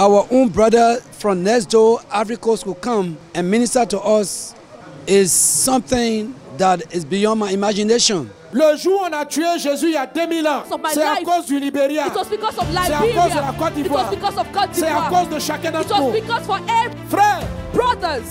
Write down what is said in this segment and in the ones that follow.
our own brother from next door, Ivory Coast, will come and minister to us is something that is beyond my imagination. Le jour où on a tué Jésus il y a 2000 ans, c'est à cause du Libéria. C'est à cause de la Côte d'Ivoire. C'est à cause de chacun d'entre nous. Frères, brothers,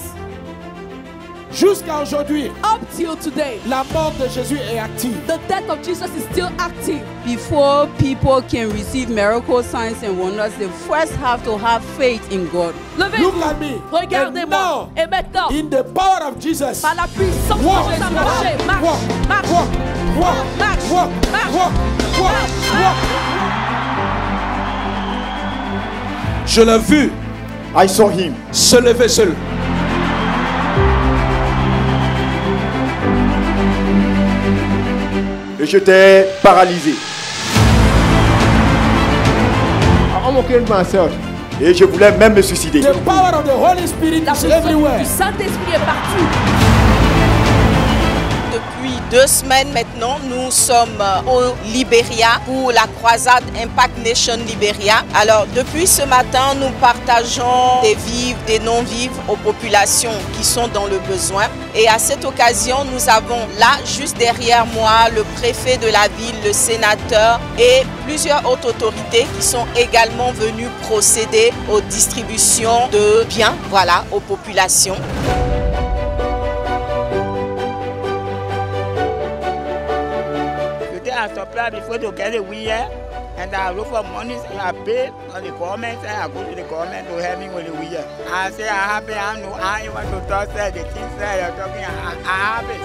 jusqu'à aujourd'hui, up till today, la mort de Jésus est active. The death of Jesus is still active. Before people can receive miracles, signs and wonders, they first have to have faith in God. Look at me. Regardez-moi. Et maintenant, in the power of Jesus, par la puissance de Jésus, marchez, marche, Je l'ai vu. I saw him. Se lever seul. Et j'étais paralysé. Et je voulais même me suicider. The power of the Holy Spirit is everywhere. Le Saint-Esprit est partout. Depuis 2 semaines maintenant, nous sommes au Libéria pour la croisade Impact Nation Libéria. Alors, depuis ce matin, nous partageons des vivres, des non-vivres aux populations qui sont dans le besoin. Et à cette occasion, nous avons là, juste derrière moi, le préfet de la ville, le sénateur et plusieurs autres autorités qui sont également venus procéder aux distributions de biens, voilà, aux populations. I supply before to get it weird, and I look for money and I pay on the government and I go to the government to help me with the weird. I say I have it, I know I want to talk the things that you're talking, I have it.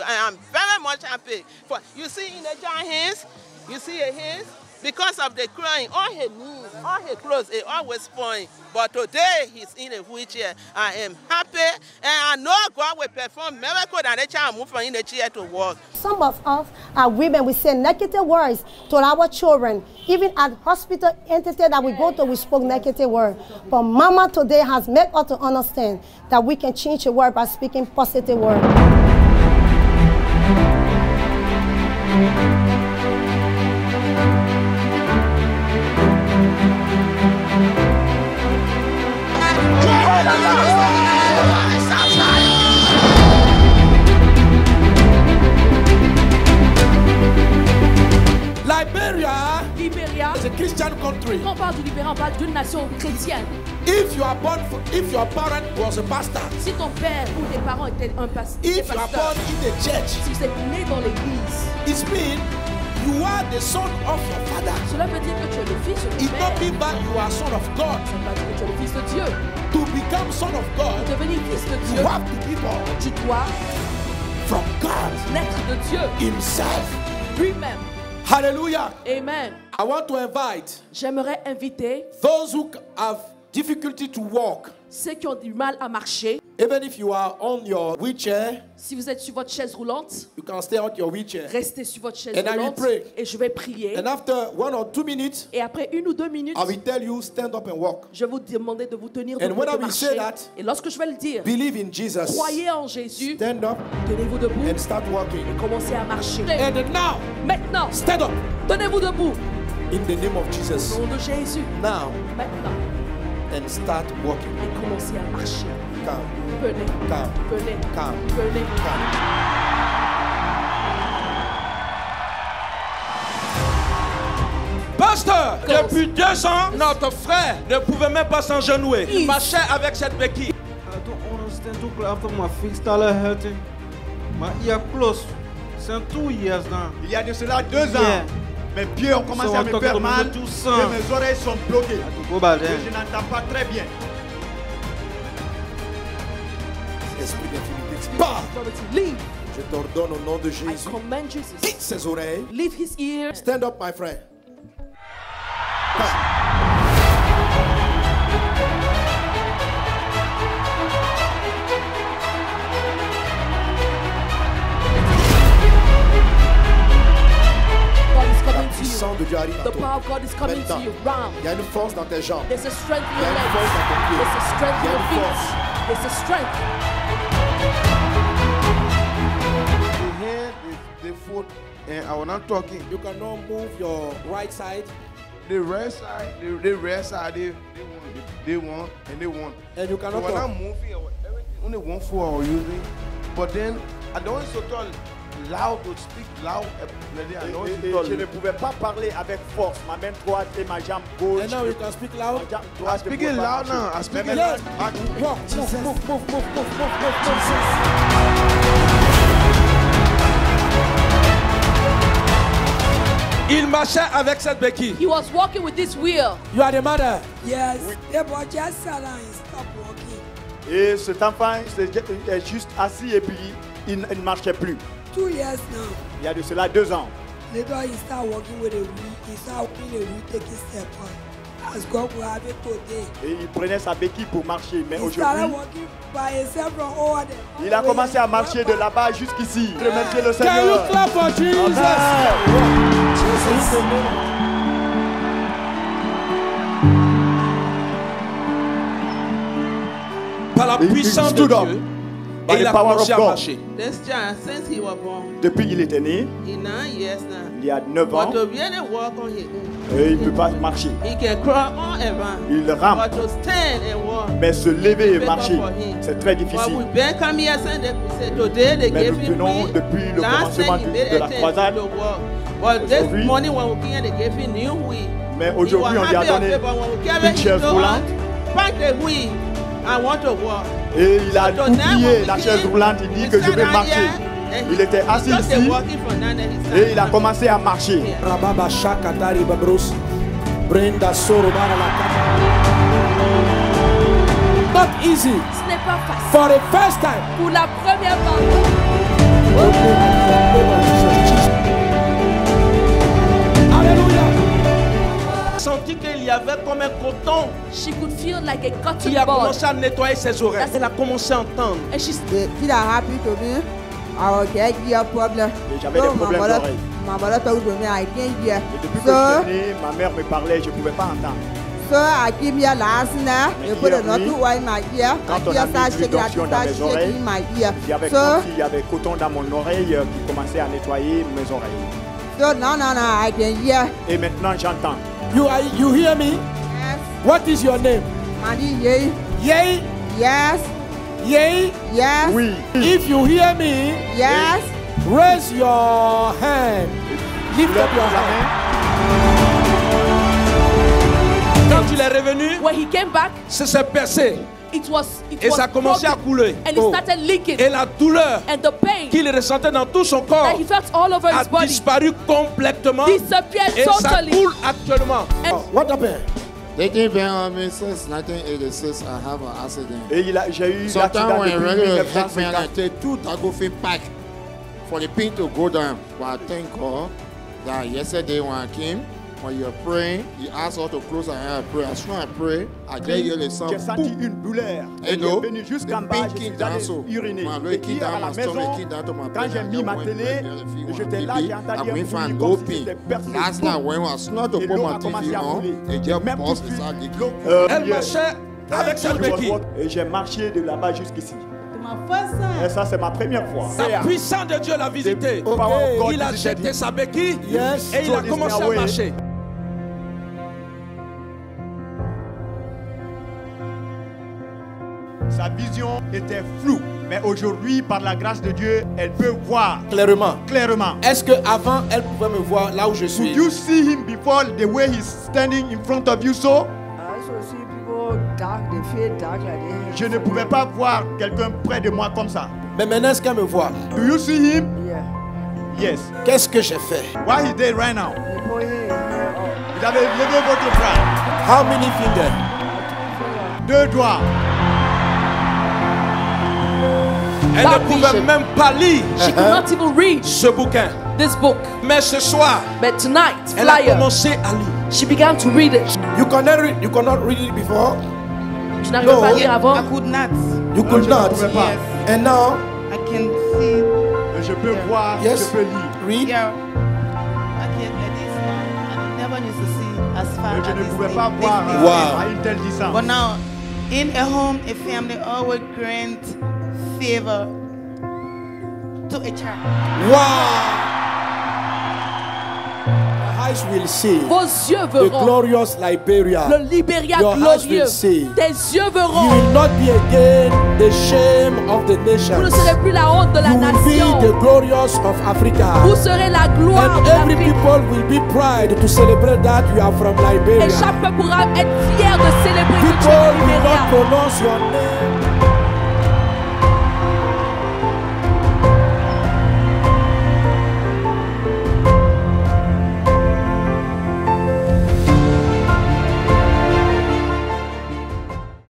I am very much happy. For you see in the giant hands, you see a hands. Because of the crying, all her knees, all her clothes, it always point. But today, he's in a wheelchair. I am happy, and I know God will perform miracles and the child move from in the chair to walk. Some of us are women, we say negative words to our children. Even at hospital entity that we go to, we spoke negative words. But Mama today has made us to understand that we can change the word by speaking positive words. Liberia is a Christian country. Quand on parle du Libéria, on parle d'une nation chrétienne. If your parent was a pastor, si ton père ou tes parents étaient un pasteur, if you are born in the church, si vous êtes né dans l'église, it means you are the son of your father. Cela veut dire que tu es le fils de It not mean that you are son of God. Ça veut dire que tu es le fils de Dieu. To become son of God, pour devenir fils de Dieu, you have to be born. Tu dois from God, naître de Dieu himself, lui-même. Hallelujah. Amen. I want to invite. J'aimerais inviter those who have difficulty to walk. Ceux qui ont du mal à marcher. Even if you are on your wheelchair, si vous êtes sur votre chaise roulante, you can stay on your wheelchair. Restez sur votre chaise and roulante. I will pray. Et je vais prier. And after 1 or 2 minutes, et après 1 ou 2 minutes, I will tell you stand up and walk. Je vais vous demander de vous tenir debout and when et de I will marcher. Say that, et lorsque je vais le dire, believe in Jesus. Croyez en Jésus. Stand up. Tenez-vous debout. And start walking. Et commencez à marcher. And now, maintenant, stand up. Tenez-vous debout. In the name of Jesus. Au nom de Jésus. Now. Maintenant. And start walking. Et commencez à marcher. Calm. Venez. Calm. Venez. Calm. Venez. Calm. Pasteur, depuis 2 ans, notre frère ne pouvait même pas s'engenouiller. Il marchait avec cette béquille. I don't understand. After my feet started hurting, my ear closed. Since 2 years now. Il y a de cela 2 ans. Mes pieds ont commencé à me faire mal et mes oreilles sont bloquées. Et je n'entends pas très bien. Esprit d'infimité, pars! Je t'ordonne au nom de Jésus. Quitte ses oreilles. Leave his ear. Stand up, my friend. De Dieu arrive à toi. Maintenant, il y a une force dans tes jambes. There's a strength in il y a your une legs. force dans ton pied. There's a strength in il y a your une feet. force. There's a strength. foot and I was not talking. You cannot move your right side. The right side, the right side, they want, and they want. And you cannot so when I'm moving, only one foot I was using. But then, I don't so tall, loud to speak loud. Je ne pouvais pas parler avec force. Ma main droite et ma jambe gauche. And now you can speak loud. I'm speaking loud now. I'm speaking loud. Walk, move. Il marchait avec cette béquille. He was walking with this wheel. You are the mother. Yes. The boy just sat down and stopped walking. Et cet enfant est juste assis et puis il ne marchait plus. 2 years now. Il y a de cela 2 ans. Later he started walking with a wheel. He started walking a wheel, taking step on. As God will have it today. Et il prenait sa béquille pour marcher, mais aujourd'hui, il a commencé à marcher de là-bas jusqu'ici. Remerciez le Seigneur. Can you clap for Jesus? Par la puissance de Dieu, il a commencé à marcher. This child, since he was born, depuis qu'il était né, in 9 years now, il y a 9 ans, but to really walk on his own, et il ne peut pas marcher. He can crawl all around, il rampe, but to stand and walk, mais se lever et marcher, c'est très difficile. But we come here Sunday, today they mais gave nous him venons depuis le commencement de la croisade. But this morning when we came here, they gave him new wheel. Mais aujourd'hui, on lui a donné une chaise roulante. Pack the wheel. I want to walk. Et il a oublié la chaise roulante, il dit que je vais marcher. Il était assis ici et il a commencé à marcher. Not easy. Ce n'est pas facile. For the first time. Pour la première fois. Senti qu'il y avait comme un coton. She could feel like a cotton Il a ball. commencé à nettoyer ses oreilles. Elle a commencé à entendre. And she's happy to me. I get your problem. J'avais des problèmes d'oreilles. My mother told me I can't hear. Et depuis que je suis né, ma mère me parlait, je ne pouvais pas entendre. So I came here last night. You put a knot in my ear. Quand on a mis une tension dans mes oreilles, il y avait coton dans mon oreille qui commençait à nettoyer mes oreilles. So no, I can hear. Et maintenant j'entends. You hear me? Yes. What is your name? Madi Yei. Yei? Yes. Yei? Yes. Oui. If you hear me, yes. Raise your hand. Lift up your hand. Quand il est revenu, when he came back, c'est s'est percé. Et ça a commencé à couler. And it started leaking. Et la douleur qu'il ressentait dans tout son corps a disparu complètement. Et ça coule actuellement. What happened? They came on me since 1986. I have an accident. Et j'ai eu l'accident depuis 1950. Two Dagofi pack for the pin to go down. But I thank God that yesterday when I came, when you're praying, you asked us to close our eyes and pray. As soon as I pray, I get you the sound. J'ai senti une douleur. Et elle est venue jusqu'en bas, je suis allé uriner. Et hier à la maison, quand j'ai mis ma télé, j'étais là, j'ai entendu un bruit comme si c'était percé. Last night when I was not to put my TV on, it just burst inside the leak. Elle marchait avec sa béquille. Et j'ai marché de là-bas jusqu'ici. Et ça, c'est ma première fois. La puissance de Dieu l'a visité. Il a jeté sa béquille et il a commencé à marcher. Sa vision était floue, mais aujourd'hui, par la grâce de Dieu, elle peut voir clairement. Est-ce que avant elle pouvait me voir là où je suis? Could you see him before the way he's standing in front of you so? Je ne pouvais pas voir quelqu'un près de moi comme ça. Mais maintenant, est-ce qu'elle me voit? Do you see him? Yeah. Yes. Qu'est-ce que j'ai fait? What he did right now? Vous avez levé votre bras. How many fingers? 2 doigts. Elle ne pouvait même pas lire ce bouquin. This book. Mais ce soir, elle a commencé à lire. She began to read it. You cannot read it before. Tu n'arrivais pas à lire avant. I could not. You could not. Yes. And now, I can see. Je peux voir. Yes. Je peux lire. Read. Yeah. I can at this. I never used to see as far as Je ne this pouvais thing. pas voir à une telle distance. But now, in a home, a family always grant favor to a child. Wow! eyes will see Vos yeux the verront glorious Liberia. le Libéria Your eyes glorieux. will see. Tes yeux You verront. will not be again the shame of the Vous ne nations. serez plus la honte de la You will be nation. the glorious of Africa. Vous serez la gloire And de every l'Afrique. people will be proud to celebrate that you are from Et Liberia. chaque peuple pourra être fier de célébrer que tu es People du will not Libéria. pronounce your name